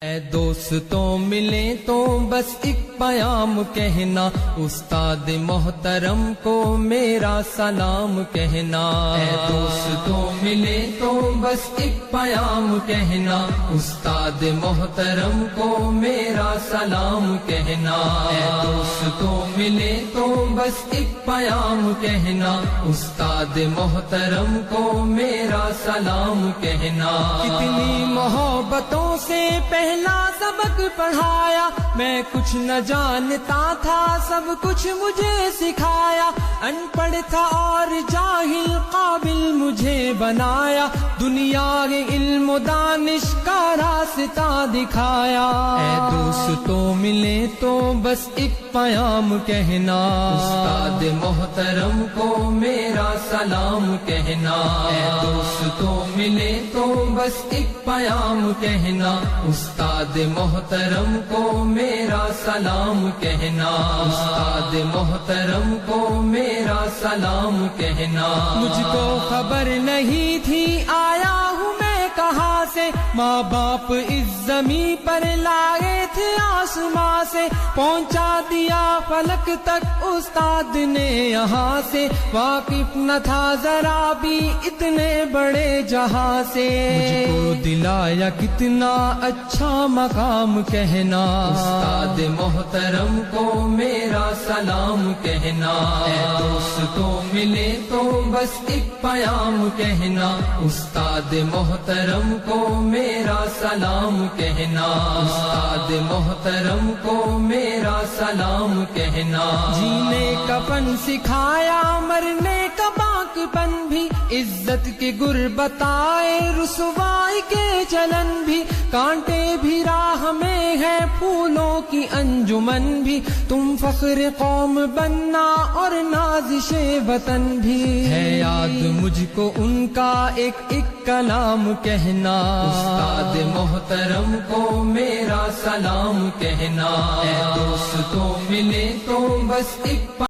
اے دوستوں ملے تو بس ایک پیام کہنا، استاد محترم کو میرا سلام کہنا۔ اے دوستوں ملے تو بس ایک پیام کہنا، استاد محترم کو میرا سلام کہنا۔ اے دوستوں ملے تو بس ایک پیام کہنا، استاد محترم کو میرا سلام کہنا۔ کتنی محبتوں سے پہلا سبق پڑھایا، میں کچھ نہ جانتا تھا سب کچھ مجھے سکھایا، ان پڑھ تھا اور جاہل قابل مجھے بنایا، دنیا کے علم و دانش کا راستہ دکھایا۔ اے دوستوں ملے تو بس ایک پیام کہنا، استاد محترم کو میرا سلام کہنا۔ اے دوستوں ملے تو بس ایک پیام کہنا، استاد محترم کو میرا سلام کہنا۔ استاد محترم کو میرا سلام کہنا۔ مجھ کو خبر نہیں تھی آیا ہوں میں کہاں سے، ماں باپ اس زمین پر لائے تھے آسماں سے، پہنچا دیا فلک تک استاد نے یہاں سے، واقف نہ تھا ذرا بھی اتنے بڑے جہاں سے، مجھ کو دلایا کتنا اچھا مقام کہنا، استاد محترم کو میرا سلام کہنا۔ اے دوستوں ملے تو بس ایک پیام کہنا، استاد محترم کو میرا سلام کہنا۔ استاد محترم کو میرا سلام کہنا۔ جینے کا فن سکھایا، مرنے کا باک پن بھی، عزت کے گر بتائے، رسوائی کے چلن بھی، کانٹے بھی راہ میں ہے، پھولوں کی انجمن بھی، تم فخر قوم بننا اور نازش وطن بھی، ہے یاد مجھ کو ان کا ایک ایک کلام کہنا، استاد محترم کو میرا سلام کہنا۔ اے دوستوں ملے تو بس ایک